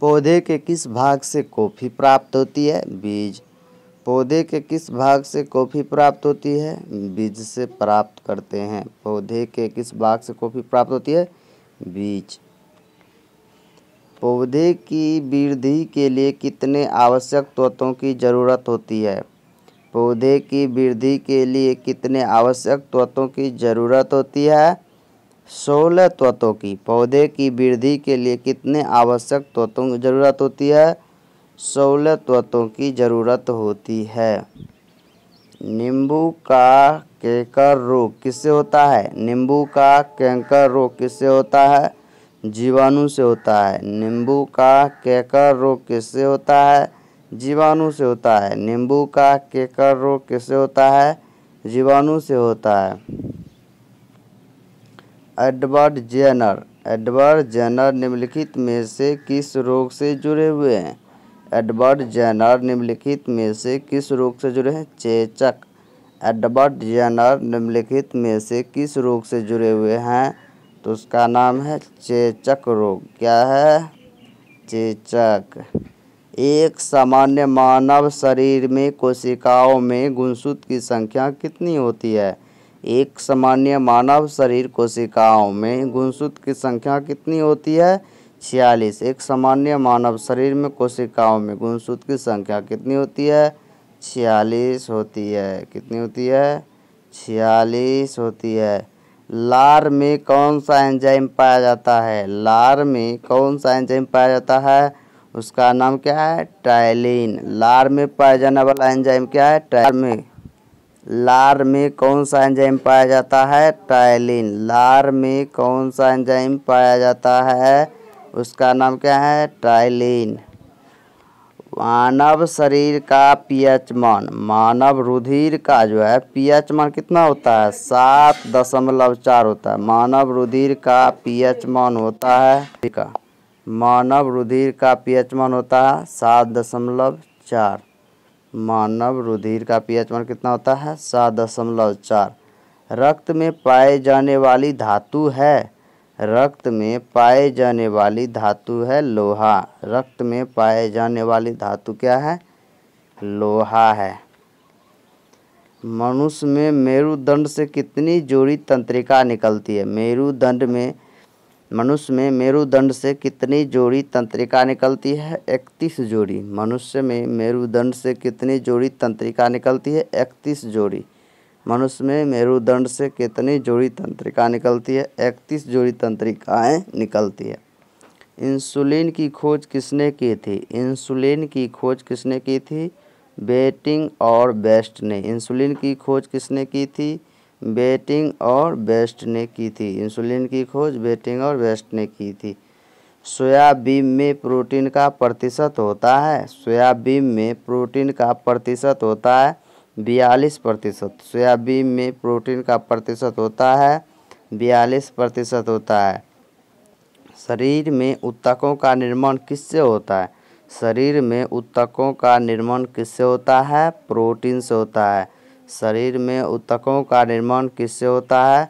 पौधे के किस भाग से कॉफ़ी प्राप्त होती है? बीज। पौधे के किस भाग से कॉफ़ी प्राप्त होती है? बीज से प्राप्त करते हैं। पौधे के किस भाग से कॉफ़ी प्राप्त होती है? बीज। पौधे की वृद्धि के लिए कितने आवश्यक तत्वों की ज़रूरत होती है? पौधे की वृद्धि के लिए कितने आवश्यक तत्वों की ज़रूरत होती है? 16 तत्वों की। पौधे की वृद्धि के लिए कितने आवश्यक तत्वों की ज़रूरत होती है? 16 तत्वों की ज़रूरत होती है। नींबू का कैंकर रोग किससे होता है? नींबू का कैंकर रोग किससे होता है? जीवाणु से होता है। नींबू का कैंकर रोग किससे होता है? जीवाणु से होता है। नींबू का कैंकर रोग किससे होता है? जीवाणु से होता है। एडवर्ड जेनर निम्नलिखित में से किस रोग से जुड़े हुए हैं? एडवर्ड जेनर निम्नलिखित में से किस रोग से जुड़े हैं? चेचक। एडवर्ड जेनर निम्नलिखित में से किस रोग से जुड़े हुए हैं? तो उसका नाम है चेचक रोग। क्या है? चेचक। एक सामान्य मानव शरीर में कोशिकाओं में गुणसूत्र की संख्या कितनी होती है? एक सामान्य मानव शरीर कोशिकाओं में गुणसूत्र की संख्या कितनी होती है? 46। एक सामान्य मानव शरीर में कोशिकाओं में गुणसूत्र की संख्या कितनी होती है? 46 होती है। कितनी होती है? 46 होती है। लार में कौन सा एंजाइम पाया जाता है? लार में कौन सा एंजाइम पाया जाता है? उसका नाम क्या है? टाइलिन। लार में पाया जाने वाला एंजाइम क्या है? लार में कौन सा एंजाइम पाया जाता है? टाइलिन। लार में कौन सा एंजाइम पाया जाता है? उसका नाम क्या है? टाइलिन। मानव शरीर का पीएच मान, मानव रुधिर का जो है पीएच मान कितना होता है? 7.4 होता है। मानव रुधिर का पीएच मान होता है मानव रुधिर का पीएच मान होता है 7.4। मानव रुधिर का पीएच मान कितना होता है? 7.4। रक्त में पाए जाने वाली धातु है? रक्त में पाए जाने वाली धातु है लोहा। रक्त में पाए जाने वाली धातु क्या है? लोहा है। मनुष्य में मेरुदंड से कितनी जोड़ी तंत्रिका निकलती है? मनुष्य में मेरुदंड से कितनी जोड़ी तंत्रिका निकलती है? 31 जोड़ी। मनुष्य में मेरुदंड से कितनी जोड़ी तंत्रिका निकलती है? 31 जोड़ी। मनुष्य में मेरुदंड से कितनी जोड़ी तंत्रिका निकलती है? 31 जोड़ी तंत्रिकाएं निकलती है। इंसुलिन की खोज किसने की थी? इंसुलिन की खोज किसने की थी? बेटिंग और बेस्ट ने। इंसुलिन की खोज किसने की थी? बेटिंग और बेस्ट ने की थी। इंसुलिन की खोज बेटिंग और बेस्ट ने की थी। सोयाबीन में प्रोटीन का प्रतिशत होता है? सोयाबीन में प्रोटीन का प्रतिशत होता है 42%। सोयाबीन में प्रोटीन का प्रतिशत होता है 42% होता है। शरीर में ऊतकों का निर्माण किससे होता है? शरीर में ऊतकों का निर्माण किससे होता है? प्रोटीन से होता है। शरीर में ऊतकों का निर्माण किससे होता है?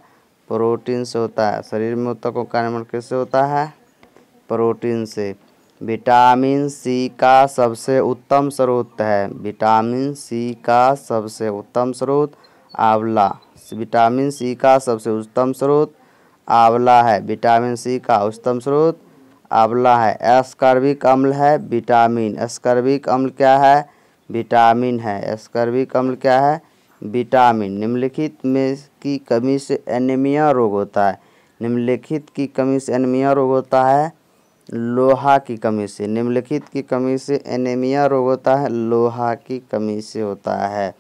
प्रोटीन से होता है। शरीर में ऊतकों का निर्माण किससे होता है? प्रोटीन से। विटामिन सी का सबसे उत्तम स्रोत है? विटामिन सी का सबसे उत्तम स्रोत आंवला। विटामिन सी का सबसे उत्तम स्रोत आंवला है। विटामिन सी का उत्तम स्रोत आंवला है। एस्कॉर्बिक अम्ल है विटामिन। एस्कॉर्बिक अम्ल क्या है? विटामिन है। एस्कॉर्बिक अम्ल क्या है? विटामिन। निम्नलिखित में की कमी से एनीमिया रोग होता है? निम्नलिखित की कमी से एनीमिया रोग होता है लोहा की कमी से। निम्नलिखित की कमी से एनीमिया रोग होता है लोहा की कमी से होता है।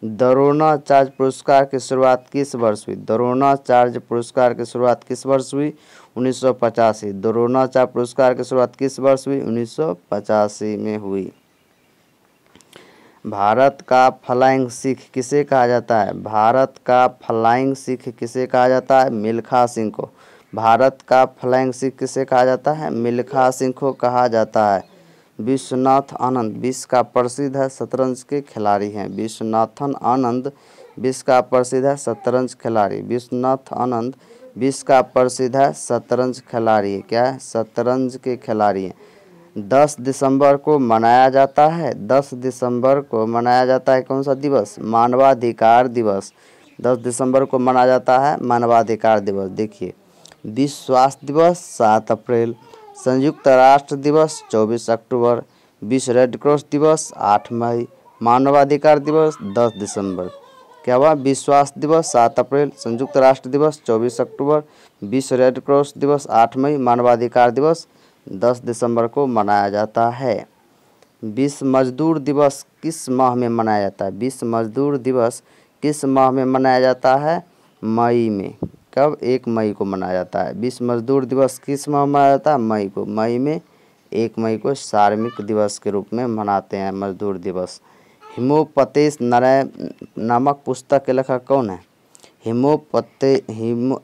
द्रोणाचार्य पुरस्कार की शुरुआत किस वर्ष हुई? द्रोणाचार्य पुरस्कार की शुरुआत किस वर्ष हुई? 1985। द्रोणाचार्य पुरस्कार की शुरुआत किस वर्ष हुई? 1985 में हुई। भारत का फ्लाइंग सिख किसे कहा जाता है? भारत का फ्लाइंग सिख किसे कहा जाता है? मिल्खा सिंह को। भारत का फ्लाइंग सिख किसे कहा जाता है? मिल्खा सिंह को कहा जाता है। विश्वनाथ आनंद विश्व का प्रसिद्ध है शतरंज के खिलाड़ी हैं। विश्वनाथन आनंद विश्व का प्रसिद्ध है शतरंज खिलाड़ी। विश्वनाथ आनंद विश्व का प्रसिद्ध है शतरंज खिलाड़ी। क्या है? शतरंज के खिलाड़ी हैं। 10 दिसंबर को मनाया जाता है, 10 दिसंबर को मनाया जाता है कौन सा दिवस? मानवाधिकार दिवस। 10 दिसंबर को मनाया जाता है मानवाधिकार दिवस। देखिए, विश्व स्वास्थ्य दिवस 7 अप्रैल, संयुक्त राष्ट्र दिवस 24 अक्टूबर, विश्व रेड क्रॉस दिवस 8 मई, मानवाधिकार दिवस 10 दिसंबर। क्या हुआ? विश्व स्वास्थ्य दिवस 7 अप्रैल, संयुक्त राष्ट्र दिवस 24 अक्टूबर, विश्व रेड क्रॉस दिवस 8 मई, मानवाधिकार दिवस 10 दिसंबर को मनाया जाता है। विश्व मजदूर दिवस किस माह में मनाया जाता है? विश्व मजदूर दिवस किस माह में मनाया जाता है? मई में। कब? 1 मई को मनाया जाता है। विश्व मजदूर दिवस किस माह में मनाया जाता है? मई को। मई में 1 मई को सार्वजनिक दिवस के रूप में मनाते हैं मजदूर दिवस। हिमोपदेश नामक पुस्तक के लेखक कौन है?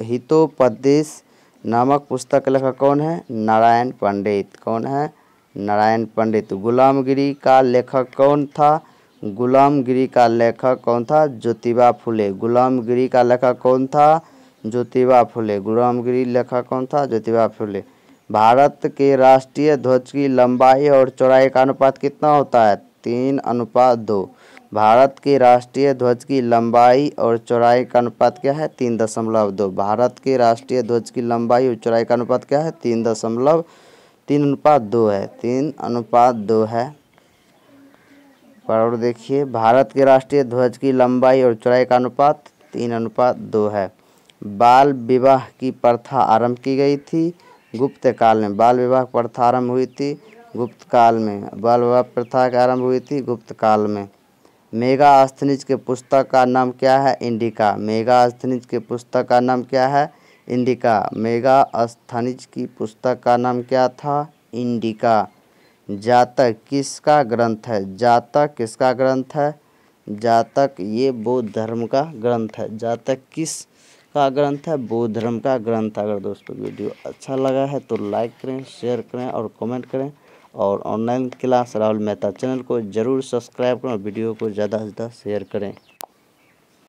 हितोपदेश नामक पुस्तक के लेखक कौन है? नारायण पंडित। कौन है? नारायण पंडित। गुलामगिरी का लेखक कौन था? गुलामगिरी का लेखक कौन था? ज्योतिबा फुले। गुलामगिरी का लेखक कौन था? ज्योतिबा फुले। गुलामगिरी लेखक कौन था? ज्योतिबा फुले। भारत के राष्ट्रीय ध्वज की लंबाई और चौड़ाई का अनुपात कितना होता है? 3:2। भारत के राष्ट्रीय ध्वज की लंबाई और चौड़ाई का अनुपात क्या है? 3:2। भारत के राष्ट्रीय ध्वज की लंबाई और चौड़ाई का अनुपात क्या है? 3:2 है। 3:2 है। और देखिए, भारत के राष्ट्रीय ध्वज की लंबाई और चौड़ाई का अनुपात 3:2 है। बाल विवाह की प्रथा आरंभ की गई थी गुप्त काल में। बाल विवाह प्रथा आरंभ हुई थी गुप्त काल में। बाल विवाह प्रथा आरंभ हुई थी गुप्त काल में। मेगास्थनीज के पुस्तक का नाम क्या है? इंडिका। मेगास्थनीज के पुस्तक का नाम क्या है? इंडिका। मेगास्थनीज की पुस्तक का नाम क्या था? इंडिका। जातक किसका ग्रंथ है? जातक किसका ग्रंथ है? जातक ये बौद्ध धर्म का ग्रंथ है। जातक किस का ग्रंथ है? बौद्ध धर्म का ग्रंथ। अगर दोस्तों वीडियो अच्छा लगा है तो लाइक करें, शेयर करें और कमेंट करें। और online class Rahul Mehta channel को ज़रूर सब्सक्राइब करें और वीडियो को ज़्यादा से ज़्यादा शेयर करें।